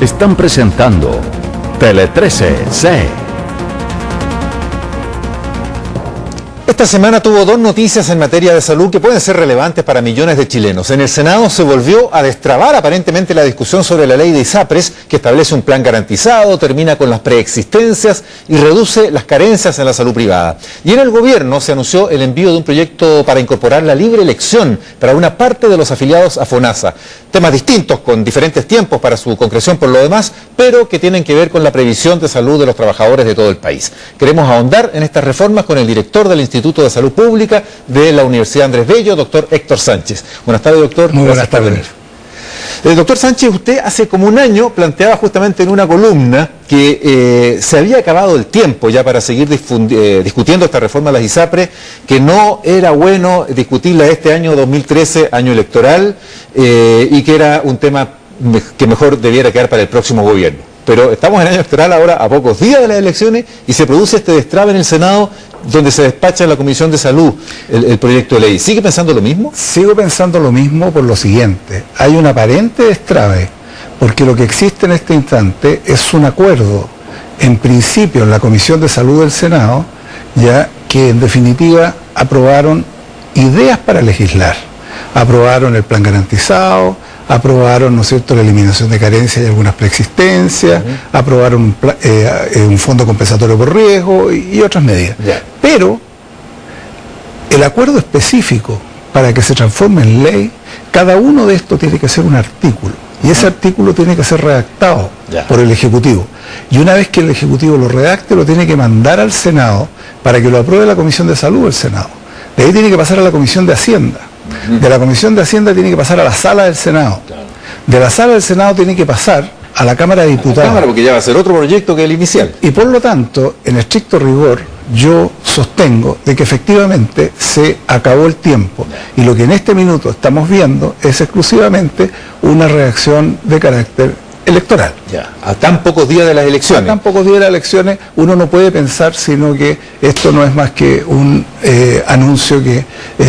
están presentando Tele 13C. Esta semana tuvo dos noticias en materia de salud que pueden ser relevantes para millones de chilenos. En el Senado se volvió a destrabar aparentemente la discusión sobre la ley de ISAPRES, que establece un plan garantizado, termina con las preexistencias y reduce las carencias en la salud privada. Y en el gobierno se anunció el envío de un proyecto para incorporar la libre elección para una parte de los afiliados a FONASA. Temas distintos, con diferentes tiempos para su concreción por lo demás, pero que tienen que ver con la previsión de salud de los trabajadores de todo el país. Queremos ahondar en estas reformas con el director del Instituto de Salud Pública de la Universidad Andrés Bello, doctor Héctor Sánchez. Buenas tardes, doctor. Muy buenas tardes. Doctor Sánchez, usted hace como un año planteaba justamente en una columna que se había acabado el tiempo ya para seguir discutiendo esta reforma de las ISAPRES, que no era bueno discutirla este año 2013, año electoral, y que era un tema que mejor debiera quedar para el próximo gobierno. Pero estamos en año electoral ahora, a pocos días de las elecciones, y se produce este destrabe en el Senado, donde se despacha en la Comisión de Salud el proyecto de ley. ¿Sigue pensando lo mismo? Sigo pensando lo mismo por lo siguiente. Hay un aparente destrabe, porque lo que existe en este instante es un acuerdo, en principio en la Comisión de Salud del Senado, ya que en definitiva aprobaron ideas para legislar. Aprobaron el plan garantizado, aprobaron, ¿no es cierto?, la eliminación de carencias y algunas preexistencias, aprobaron un fondo compensatorio por riesgo y otras medidas. Pero el acuerdo específico para que se transforme en ley, cada uno de estos tiene que ser un artículo, y ese artículo tiene que ser redactado por el Ejecutivo. Y una vez que el Ejecutivo lo redacte, lo tiene que mandar al Senado para que lo apruebe la Comisión de Salud del Senado. De ahí tiene que pasar a la Comisión de Hacienda. De la Comisión de Hacienda tiene que pasar a la Sala del Senado. De la Sala del Senado tiene que pasar a la Cámara de Diputados. A la Cámara, porque ya va a ser otro proyecto que el inicial. Y por lo tanto, en estricto rigor, yo sostengo de que efectivamente se acabó el tiempo. Y lo que en este minuto estamos viendo es exclusivamente una reacción de carácter electoral. A tan pocos días de las elecciones. A tan pocos días de las elecciones uno no puede pensar sino que esto no es más que un anuncio que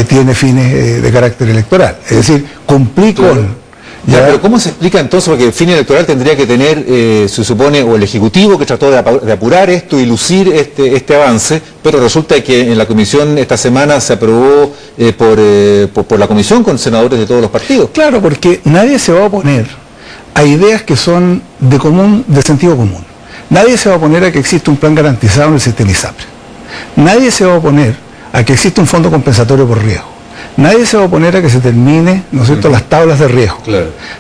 tiene fines de carácter electoral. Es decir, cumplí con... Pero ¿cómo se explica entonces? Porque el fin electoral tendría que tener, se supone, o el Ejecutivo que trató de apurar esto y lucir este avance, pero resulta que en la comisión esta semana se aprobó por la comisión con senadores de todos los partidos. Claro, porque nadie se va a oponer a ideas que son de sentido común. Nadie se va a oponer a que exista un plan garantizado en el sistema ISAPRES. Nadie se va a oponer a que exista un fondo compensatorio por riesgo. Nadie se va a oponer a que se termine, ¿no es cierto?, las tablas de riesgo.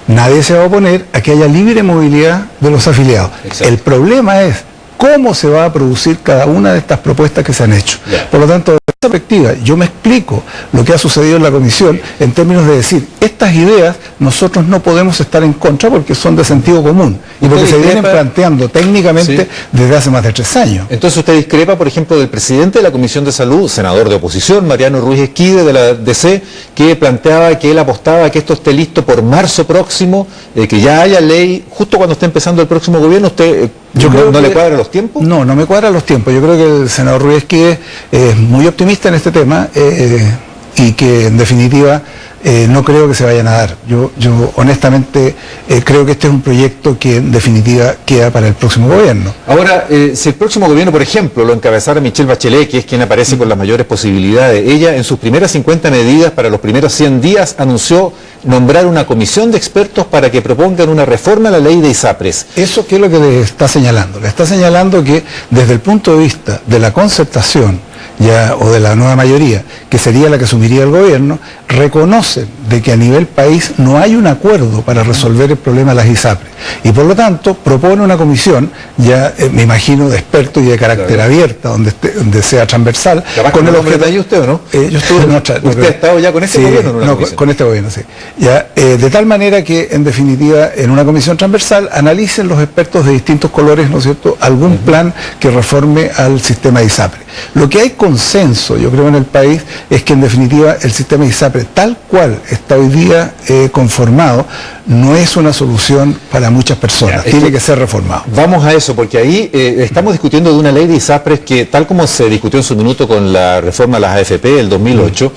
Nadie se va a oponer a que haya libre movilidad de los afiliados. El problema es cómo se va a producir cada una de estas propuestas que se han hecho. Por lo tanto, desde esa perspectiva, yo me explico lo que ha sucedido en la comisión en términos de decir, estas ideas nosotros no podemos estar en contra porque son de sentido común y porque se vienen planteando técnicamente desde hace más de 3 años. Entonces usted discrepa, por ejemplo, del presidente de la Comisión de Salud, senador de oposición, Mariano Ruiz Esquide, de la DC, que planteaba que él apostaba a que esto esté listo por marzo próximo, que ya haya ley, justo cuando esté empezando el próximo gobierno. ¿Usted no le cuadran los tiempos? No, no me cuadran los tiempos. Yo creo que el senador Ruiz Esquide es muy optimista en este tema y que en definitiva no creo que se vayan a dar. Yo honestamente creo que este es un proyecto que en definitiva queda para el próximo gobierno. Ahora, si el próximo gobierno, por ejemplo, lo encabezara Michelle Bachelet, que es quien aparece con las mayores posibilidades, ella en sus primeras 50 medidas para los primeros 100 días anunció nombrar una comisión de expertos para que propongan una reforma a la ley de ISAPRES. ¿Eso qué es lo que le está señalando? Le está señalando que desde el punto de vista de la concertación o de la nueva mayoría, que sería la que asumiría el gobierno, reconocen de que a nivel país no hay un acuerdo para resolver el problema de las ISAPRES. Y por lo tanto propone una comisión, me imagino, de expertos y de carácter abierta, donde sea transversal. ¿Con el objeto de usted o no? Yo estuve en otra. ¿Usted ha estado ya con este gobierno? No, con este gobierno, sí. De tal manera que, en definitiva, en una comisión transversal analicen los expertos de distintos colores, ¿no es cierto?, algún plan que reforme al sistema de ISAPRES. Lo que hay hay consenso, yo creo, en el país, es que en definitiva el sistema ISAPRE, tal cual está hoy día conformado, no es una solución para muchas personas, tiene que ser reformado. Vamos a eso, porque ahí estamos discutiendo de una ley de ISAPRES que, tal como se discutió en su minuto con la reforma a las AFP del 2008,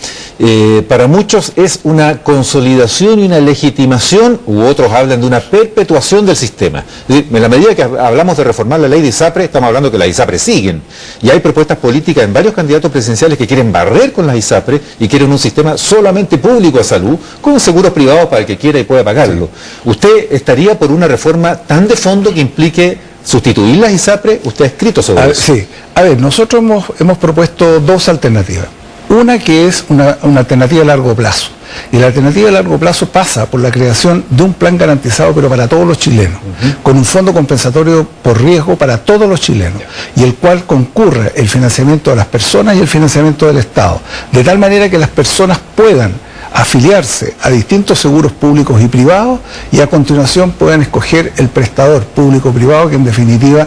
para muchos es una consolidación y una legitimación, u otros hablan de una perpetuación del sistema. Es decir, en la medida que hablamos de reformar la ley de ISAPRE, estamos hablando que las ISAPRES siguen, y hay propuestas políticas en varios candidatos presidenciales que quieren barrer con las ISAPRES y quieren un sistema solamente público de salud, con seguros privados para el que quiera y pueda pagarlo. Sí. ¿Usted estaría por una reforma tan de fondo que implique sustituir las ISAPRES? Usted ha escrito sobre eso. Sí, a ver, nosotros hemos propuesto dos alternativas. Una que es una alternativa a largo plazo. Y la alternativa a largo plazo pasa por la creación de un plan garantizado, pero para todos los chilenos, con un fondo compensatorio por riesgo para todos los chilenos, y el cual concurra el financiamiento de las personas y el financiamiento del Estado, de tal manera que las personas puedan afiliarse a distintos seguros públicos y privados y a continuación puedan escoger el prestador público-privado que en definitiva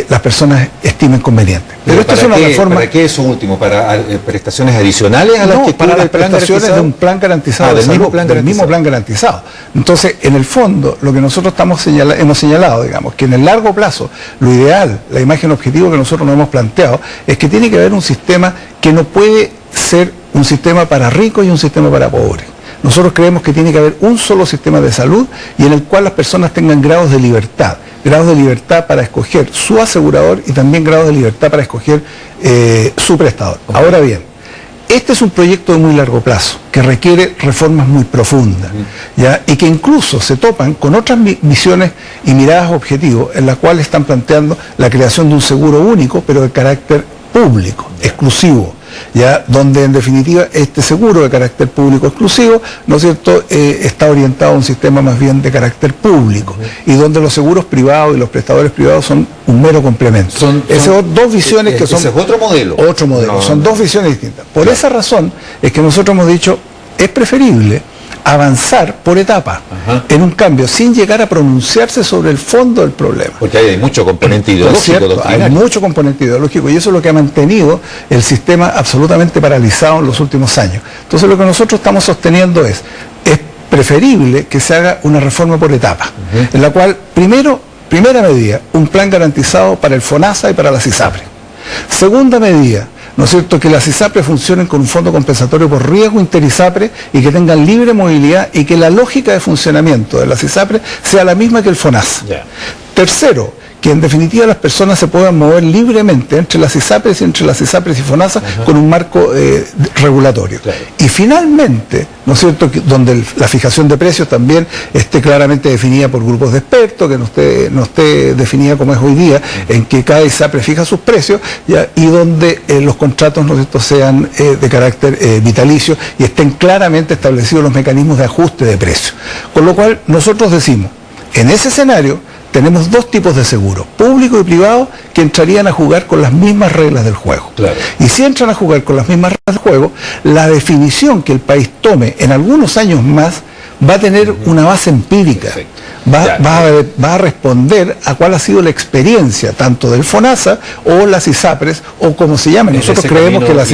las personas estimen conveniente. Pero esto es una reforma... ¿Para qué eso último? ¿Para prestaciones adicionales a las que para las prestaciones de un plan garantizado, del mismo plan garantizado? Entonces, en el fondo, lo que nosotros hemos señalado, digamos, que en el largo plazo, lo ideal, la imagen objetivo que nosotros nos hemos planteado, es que tiene que haber un sistema que no puede ser un sistema para ricos y un sistema para pobres. Nosotros creemos que tiene que haber un solo sistema de salud y en el cual las personas tengan grados de libertad para escoger su asegurador y también grados de libertad para escoger su prestador. Ahora bien, este es un proyecto de muy largo plazo, que requiere reformas muy profundas, ¿ya? Y que incluso se topan con otras visiones y miradas objetivos en las cuales están planteando la creación de un seguro único, pero de carácter público, exclusivo, ya, donde en definitiva este seguro de carácter público exclusivo, ¿no es cierto?, está orientado a un sistema más bien de carácter público, y donde los seguros privados y los prestadores privados son un mero complemento. Son dos visiones que son... Ese es otro modelo. Otro modelo, son dos visiones distintas. Por esa razón es que nosotros hemos dicho, es preferible avanzar por etapas en un cambio sin llegar a pronunciarse sobre el fondo del problema. Porque hay mucho componente ideológico. Hay mucho componente ideológico y eso es lo que ha mantenido el sistema absolutamente paralizado en los últimos años. Entonces lo que nosotros estamos sosteniendo es preferible que se haga una reforma por etapas, en la cual primera medida, un plan garantizado para el FONASA y para las ISAPRES. Segunda medida, ¿no es cierto?, que las ISAPRES funcionen con un fondo compensatorio por riesgo inter-ISAPRES y que tengan libre movilidad y que la lógica de funcionamiento de las ISAPRES sea la misma que el FONASA. Tercero, que en definitiva las personas se puedan mover libremente entre las ISAPRES y FONASA con un marco regulatorio. Y finalmente, ¿no es cierto?, donde la fijación de precios también esté claramente definida por grupos de expertos, que no esté definida como es hoy día, en que cada ISAPRE fija sus precios, ¿ya? Y donde los contratos, ¿no es cierto?, sean de carácter vitalicio y estén claramente establecidos los mecanismos de ajuste de precios. Con lo cual nosotros decimos, en ese escenario, tenemos dos tipos de seguros, público y privado, que entrarían a jugar con las mismas reglas del juego. Y si entran a jugar con las mismas reglas del juego, la definición que el país tome en algunos años más va a tener una base empírica, va a responder a cuál ha sido la experiencia tanto del FONASA o las ISAPRES o como se llamen. Nosotros creemos que las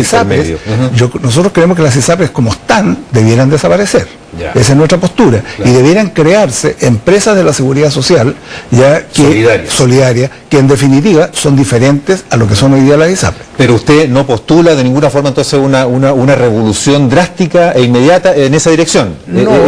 ISAPRES, como están, debieran desaparecer. Esa es nuestra postura. Y debieran crearse empresas de la seguridad social solidarias, que en definitiva son diferentes a lo que son hoy día las ISAPRES. Pero usted no postula de ninguna forma entonces una revolución drástica e inmediata en esa dirección.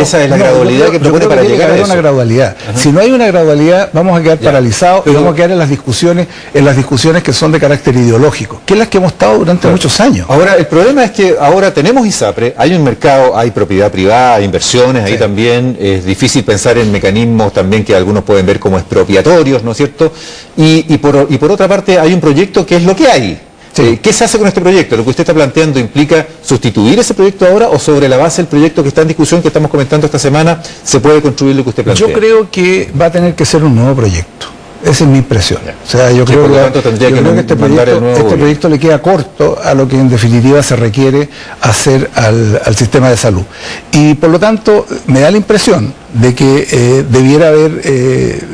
Esa es la gradualidad que propone para llegar a eso. Una gradualidad. Si no hay una gradualidad, vamos a quedar paralizados y vamos a quedar en las discusiones que son de carácter ideológico, que es las que hemos estado durante muchos años. Ahora, el problema es que ahora tenemos ISAPRE, hay un mercado, hay propiedad privada, hay inversiones, ahí también es difícil pensar en mecanismos también que algunos pueden ver como expropiatorios, ¿no es cierto? Y por otra parte hay un proyecto que es lo que hay. ¿Qué se hace con este proyecto? ¿Lo que usted está planteando implica sustituir ese proyecto ahora o sobre la base del proyecto que está en discusión, que estamos comentando esta semana, se puede construir lo que usted plantea? Yo creo que va a tener que ser un nuevo proyecto. Esa es mi impresión. O sea, yo creo que este proyecto le queda corto a lo que en definitiva se requiere hacer al sistema de salud. Y por lo tanto, me da la impresión de que debiera haber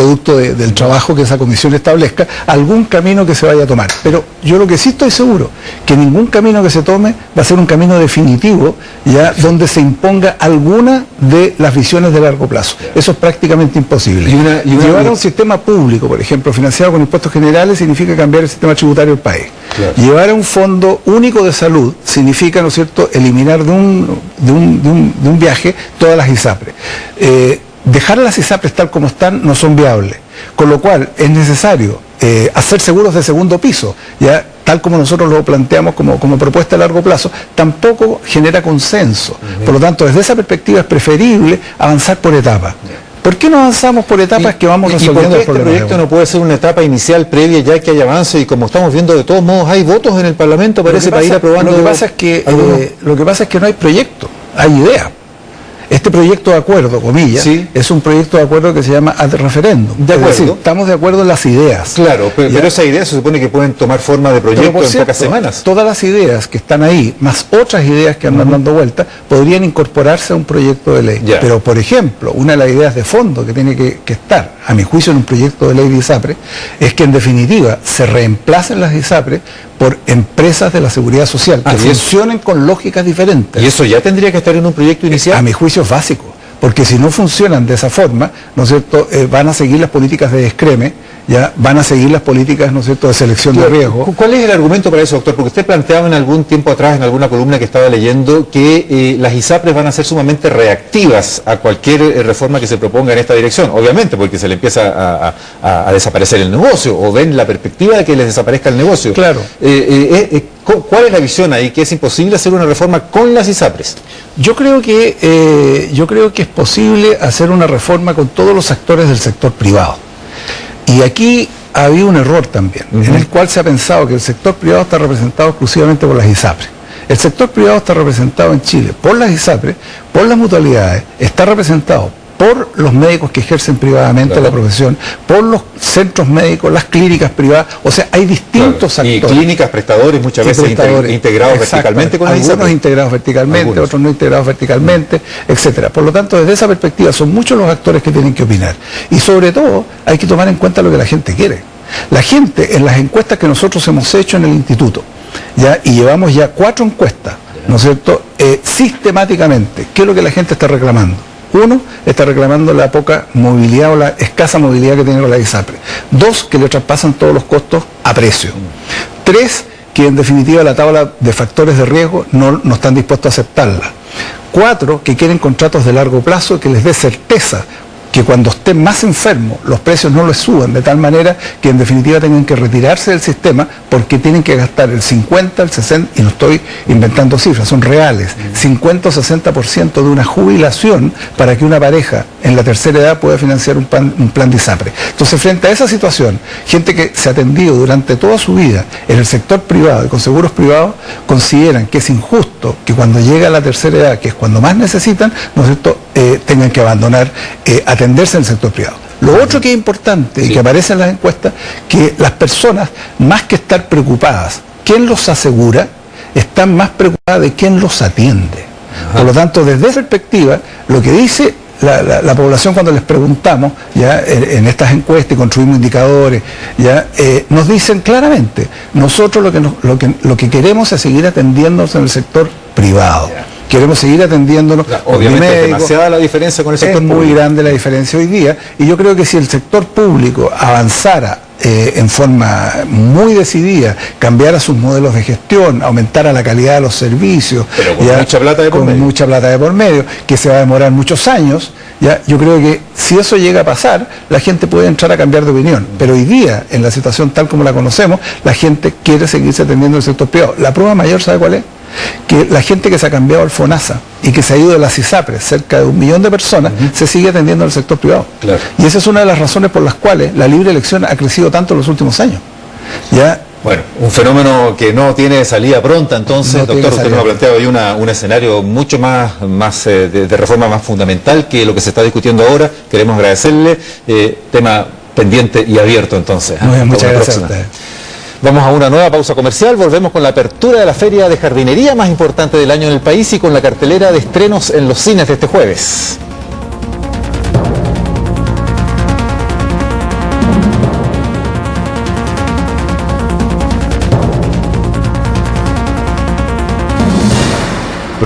producto del trabajo que esa comisión establezca, algún camino que se vaya a tomar. Pero yo lo que sí estoy seguro, que ningún camino que se tome va a ser un camino definitivo, ya donde se imponga alguna de las visiones de largo plazo. Eso es prácticamente imposible. Llevar a un sistema público, por ejemplo, financiado con impuestos generales, significa cambiar el sistema tributario del país. Claro. Llevar a un fondo único de salud significa, ¿no es cierto?, eliminar de un viaje todas las ISAPRES. Dejar las ISAPRES tal como están no son viables, con lo cual es necesario hacer seguros de segundo piso, ya tal como nosotros lo planteamos como propuesta a largo plazo, tampoco genera consenso. Por lo tanto, desde esa perspectiva es preferible avanzar por etapas. ¿Por qué no avanzamos por etapas que vamos resolviendo el problema? ¿Este proyecto no puede ser una etapa inicial previa ya que hay avance y como estamos viendo de todos modos hay votos en el Parlamento parece para ir aprobando? Lo que pasa es que no hay proyecto, hay idea. Este proyecto de acuerdo, comillas, sí, es un proyecto de acuerdo que se llama ad referéndum. De acuerdo. Es decir, estamos de acuerdo en las ideas. Claro, pero esas ideas se supone que pueden tomar forma de proyecto en pocas semanas. Todas las ideas que están ahí, más otras ideas que andan dando vuelta, podrían incorporarse a un proyecto de ley. Ya. Pero, por ejemplo, una de las ideas de fondo que tiene que estar, a mi juicio, en un proyecto de ley de ISAPRE, es que en definitiva se reemplacen las ISAPRE por empresas de la seguridad social que funcionen con lógicas diferentes. ¿Y eso ya tendría que estar en un proyecto inicial? A mi juicio es básico, porque si no funcionan de esa forma, ¿no es cierto?, van a seguir las políticas de descreme, ya van a seguir las políticas, ¿no es cierto?, de selección de riesgo. ¿Cuál es el argumento para eso, doctor? Porque usted planteaba en algún tiempo atrás, en alguna columna que estaba leyendo, que las ISAPRES van a ser sumamente reactivas a cualquier reforma que se proponga en esta dirección. Obviamente, porque se le empieza a desaparecer el negocio, o ven la perspectiva de que les desaparezca el negocio. Claro. ¿Cuál es la visión ahí? ¿Que es imposible hacer una reforma con las ISAPRES? Yo creo que es posible hacer una reforma con todos los actores del sector privado. Y aquí ha habido un error también, en el cual se ha pensado que el sector privado está representado exclusivamente por las ISAPRES. El sector privado está representado en Chile por las ISAPRES, por las mutualidades, está representado por los médicos que ejercen privadamente la profesión, por los centros médicos, las clínicas privadas, o sea, hay distintos actores. Y clínicas, prestadores, muchas veces integrados verticalmente con las ISAPRES. Algunos integrados verticalmente, otros no integrados verticalmente, etcétera. Por lo tanto, desde esa perspectiva son muchos los actores que tienen que opinar. Y sobre todo, hay que tomar en cuenta lo que la gente quiere. La gente, en las encuestas que nosotros hemos hecho en el instituto, y llevamos ya 4 encuestas, ¿no es cierto?, sistemáticamente, ¿qué es lo que la gente está reclamando? Uno, está reclamando la poca movilidad o la escasa movilidad que tiene la ISAPRE. 2, que le traspasan todos los costos a precio. 3, que en definitiva la tabla de factores de riesgo no están dispuestos a aceptarla. 4, que quieren contratos de largo plazo que les dé certeza que cuando estén más enfermos los precios no les suban, de tal manera que en definitiva tengan que retirarse del sistema porque tienen que gastar el 50, el 60, y no estoy inventando cifras, son reales, 50 o 60% de una jubilación para que una pareja en la tercera edad pueda financiar un plan de ISAPRE. Entonces, frente a esa situación, gente que se ha atendido durante toda su vida en el sector privado y con seguros privados, consideran que es injusto que cuando llega a la tercera edad, que es cuando más necesitan, ¿no es cierto?, tengan que abandonar atenderse en el sector privado. Lo otro que es importante y que aparece en las encuestas, que las personas, más que estar preocupadas, ¿quién los asegura?, están más preocupadas de quién los atiende. Por lo tanto, desde esa perspectiva, lo que dice la población cuando les preguntamos, ya en estas encuestas y construimos indicadores, ya nos dicen claramente, nosotros lo que queremos es seguir atendiéndonos en el sector privado. Queremos seguir atendiéndonos. Obviamente es demasiada la diferencia con el sector público. Es muy grande la diferencia hoy día, y yo creo que si el sector público avanzara en forma muy decidida, cambiara sus modelos de gestión, aumentara la calidad de los servicios, pero con mucha plata de por medio. Mucha plata de por medio, que se va a demorar muchos años, yo creo que si eso llega a pasar, la gente puede entrar a cambiar de opinión. Pero hoy día, en la situación tal como la conocemos, la gente quiere seguirse atendiendo el sector privado. La prueba mayor, ¿sabe cuál es? Que la gente que se ha cambiado al FONASA y que se ha ido de las ISAPRES, cerca de 1 millón de personas, se sigue atendiendo en el sector privado. Claro. Y esa es una de las razones por las cuales la libre elección ha crecido tanto en los últimos años. Bueno, un fenómeno que no tiene salida pronta, entonces, no, doctor, usted nos ha planteado ahí un escenario mucho más de reforma más fundamental que lo que se está discutiendo ahora. Queremos agradecerle, tema pendiente y abierto entonces. Muy bien, muchas gracias a usted. Vamos a una nueva pausa comercial, volvemos con la apertura de la feria de jardinería más importante del año en el país y con la cartelera de estrenos en los cines de este jueves.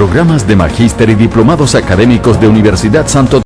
programas de magíster y diplomados académicos de Universidad Santo